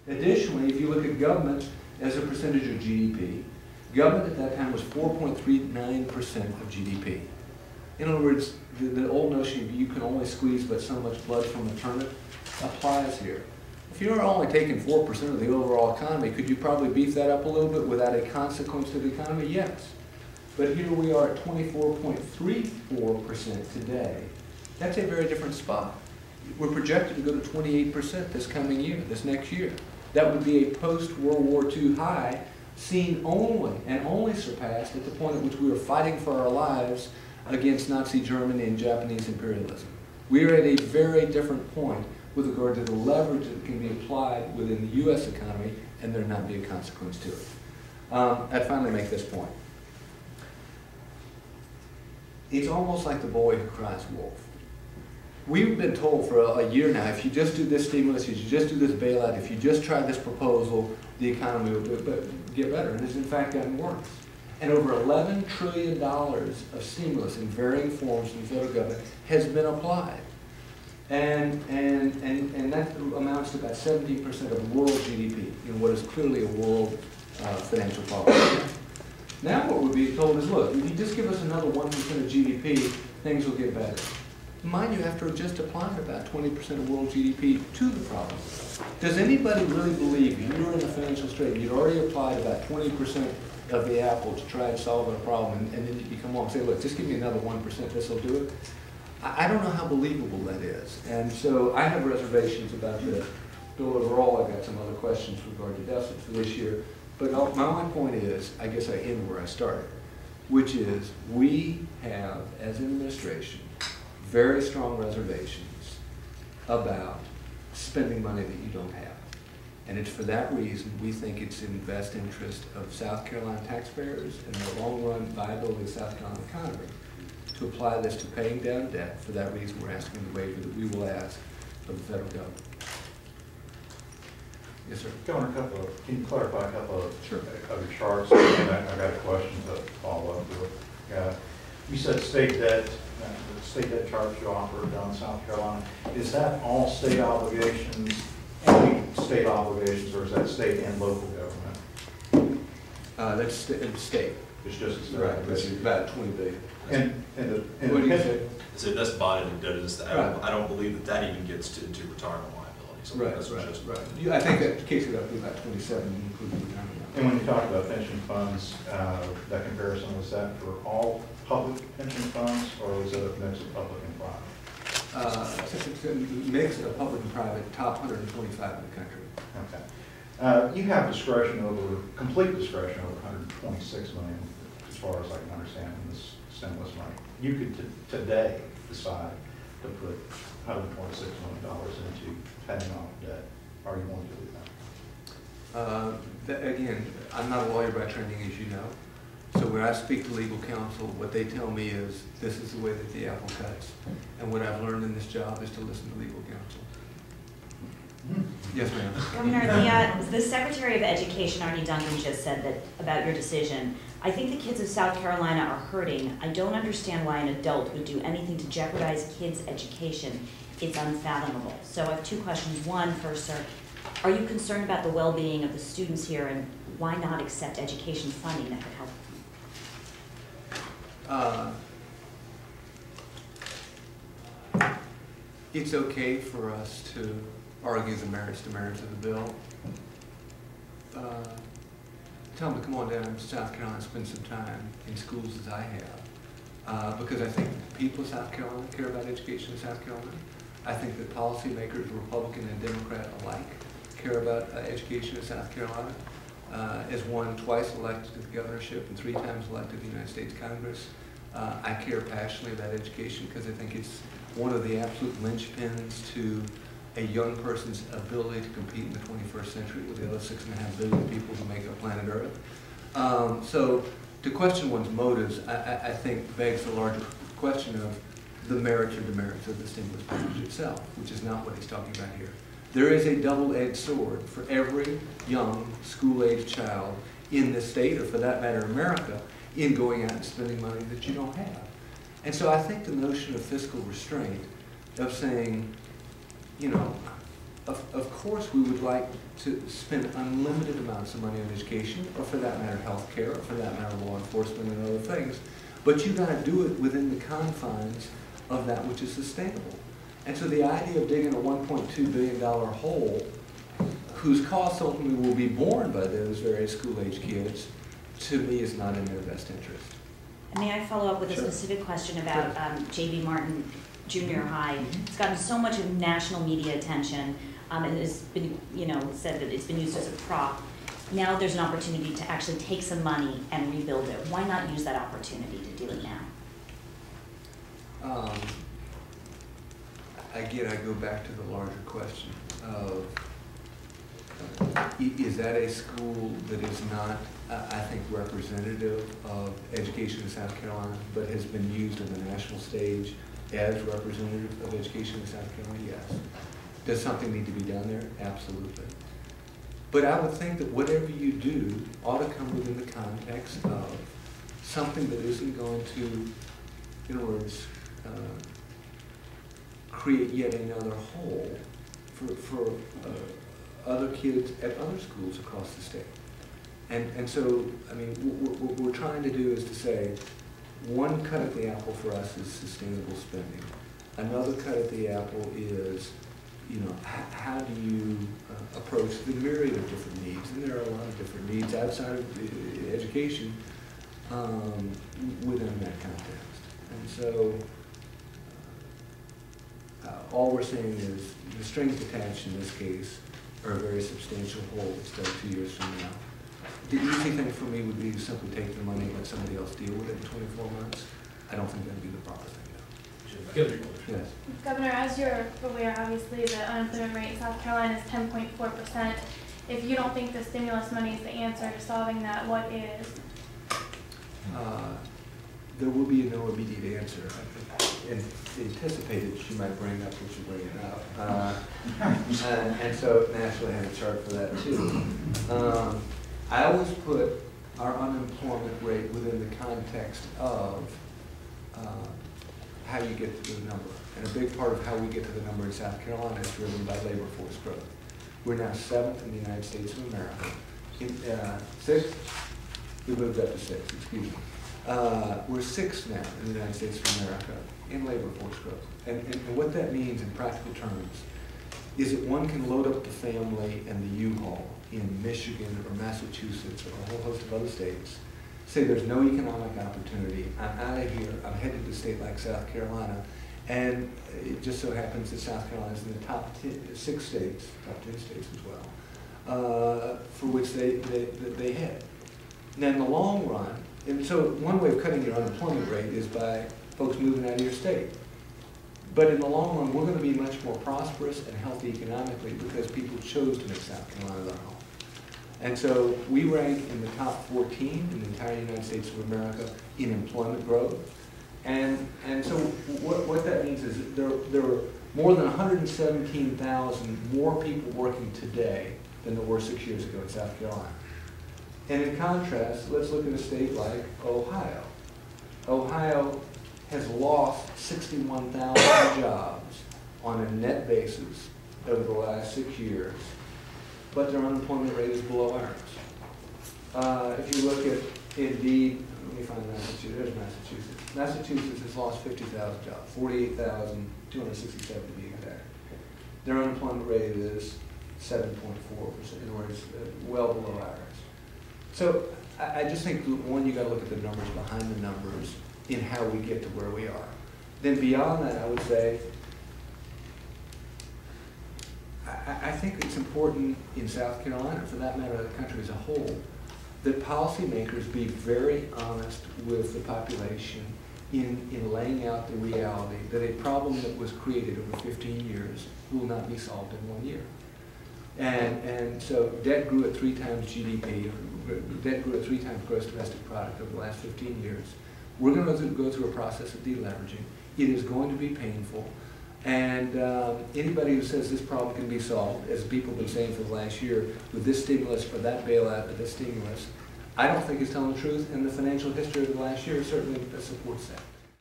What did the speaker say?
Additionally, if you look at government as a percentage of GDP, government at that time was 4.39% of GDP. In other words, the old notion of you can only squeeze but so much blood from a turnip applies here. If you're only taking 4% of the overall economy, could you probably beef that up a little bit without a consequence to the economy? Yes. But here we are at 24.34% today. That's a very different spot. We're projected to go to 28% this coming year, this next year. That would be a post-World War II high, seen only and only surpassed at the point at which we were fighting for our lives against Nazi Germany and Japanese imperialism. We are at a very different point with regard to the leverage that can be applied within the U.S. economy and there not be a consequence to it. I'd finally make this point. It's almost like the boy who cries wolf. We've been told for a year now, if you just do this stimulus, if you just do this bailout, if you just try this proposal, the economy will get better. And it's in fact gotten worse. And over $11 trillion of stimulus in varying forms from the federal government has been applied. And that amounts to about 17% of world GDP in what is clearly a world financial policy. Now what we're being told is, look, if you just give us another 1% of GDP, things will get better. Mind you, after just applying about 20% of world GDP to the problem. Does anybody really believe you were in a financial strait, you'd already applied about 20% of the apple to try and solve a problem, and then you come along and say, look, just give me another 1%, this will do it? I don't know how believable that is. And so I have reservations about the bill overall. I've got some other questions with regard to deficit for this year. But my point is, I guess I end where I started, which is we have, as an administration, very strong reservations about spending money that you don't have. And it's for that reason we think it's in the best interest of South Carolina taxpayers and the long-run viability of the South Carolina economy to apply this to paying down debt. For that reason, we're asking the waiver that we will ask of the federal government. Yes, sir. Governor, can you clarify a couple of sure. Other charts? And I've got a question to follow up to it. You said state debt charts you offer down in South Carolina. Is that all state obligations, any state obligations, or is that state and local government? That's state. It's just a state. Right, it's about $20 billion. What do you say? So that's bonded and debt. I don't believe that even gets to retirement liability. So right. I think that case it up to about 27, including retirement. And when you talk about pension funds, that comparison, was that for all public pension funds, or was it a mix of public and private? It's a mix of public and private, top 125 in the country. Okay. You have complete discretion over $126 million, as far as I can understand, in this stimulus money. You could today decide to put $126 million into paying off debt. Are you going to do that? Again, I'm not a lawyer by training, as you know. So when I speak to legal counsel, what they tell me is this is the way that the apple cuts. And what I've learned in this job is to listen to legal counsel. Yes, ma'am. Governor, the Secretary of Education, Arnie Duncan, just said that about your decision. I think the kids of South Carolina are hurting. I don't understand why an adult would do anything to jeopardize kids' education. It's unfathomable. So I have two questions. One, first, sir, are you concerned about the well-being of the students here, and why not accept education funding that could help them? It's okay for us to argue the merits demerits of the bill. Tell them to come on down to South Carolina and spend some time in schools as I have. Because I think the people of South Carolina care about education in South Carolina. I think that policymakers, Republican and Democrat alike, care about education in South Carolina. As one twice elected to the governorship and 3 times elected to the United States Congress, I care passionately about education because I think it's one of the absolute linchpins to a young person's ability to compete in the 21st century with the other 6.5 billion people who make up planet Earth. So to question one's motives, I think begs the larger question of the merits or demerits of the stimulus package itself, which is not what he's talking about here. There is a double-edged sword for every young school-age child in this state, or for that matter America, in going out and spending money that you don't have. And so I think the notion of fiscal restraint, of saying, you know, of course, we would like to spend unlimited amounts of money on education, or for that matter, healthcare, or for that matter, law enforcement and other things. But you got to do it within the confines of that which is sustainable. And so the idea of digging a $1.2 billion hole, whose costs ultimately will be borne by those very school-age kids, to me is not in their best interest. May I follow up with a Sure. specific question about J.B. Martin Junior High? It's gotten so much of national media attention, and it's been, said that it's been used as a prop. Now there's an opportunity to actually take some money and rebuild it. Why not use that opportunity to do it now? Again, I go back to the larger question of, is that a school that is not, I think, representative of education in South Carolina, but has been used on the national stage as representative of education in South Carolina? Yes. Does something need to be done there? Absolutely. But I would think that whatever you do ought to come within the context of something that isn't going to, in other words, create yet another hole for other kids at other schools across the state. And so, I mean, what we're trying to do is to say, one cut at the apple for us is sustainable spending. Another cut at the apple is, how do you approach the myriad of different needs? And there are a lot of different needs outside of education within that context. And so, all we're saying is the strings attached in this case are a very substantial hole that's dug 2 years from now. The easy thing for me would be to simply take the money and let somebody else deal with it in 24 months. I don't think that would be the proper thing, though. Yes. Governor, as you're aware, obviously the unemployment rate in South Carolina is 10.4%. If you don't think the stimulus money is the answer to solving that, what is? There will be no immediate answer. And anticipated she might bring up what you're bringing up. And so naturally I have a chart for that too. I always put our unemployment rate within the context of how you get to the number. And a big part of how we get to the number in South Carolina is driven by labor force growth. We're now 7th in the United States of America. 6th? We moved up to 6, excuse me. We're 6th now in the United States of America in labor force growth. And what that means in practical terms is that one can load up the family and the U-Haul in Michigan or Massachusetts or a whole host of other states, say there's no economic opportunity, I'm out of here, I'm headed to a state like South Carolina, and it just so happens that South Carolina is in the top 6 states, top 10 states as well, for which they head. Now in the long run, and so one way of cutting your unemployment rate is by folks moving out of your state. But in the long run, we're going to be much more prosperous and healthy economically because people chose to make South Carolina their home. And so we rank in the top 14 in the entire United States of America in employment growth. And so what that means is that there are more than 117,000 more people working today than there were 6 years ago in South Carolina. And in contrast, let's look at a state like Ohio. Ohio has lost 61,000 jobs on a net basis over the last 6 years, but their unemployment rate is below ours. If you look at Indeed, let me find Massachusetts, there's Massachusetts. Massachusetts has lost 50,000 jobs, 48,267 to be exact. Their unemployment rate is 7.4%, in other words, well below ours. So I just think, one, you got to look at the numbers behind the numbers in how we get to where we are. Then beyond that, I would say, I think it's important in South Carolina, for that matter, the country as a whole, that policymakers be very honest with the population in laying out the reality that a problem that was created over 15 years will not be solved in 1 year. And so debt grew at 3 times GDP, debt grew at 3 times gross domestic product over the last 15 years. We're going to go through a process of deleveraging. It is going to be painful. And anybody who says this problem can be solved, as people have been saying for the last year, with this stimulus or that bailout or this stimulus, I don't think is telling the truth, and the financial history of the last year certainly supports that.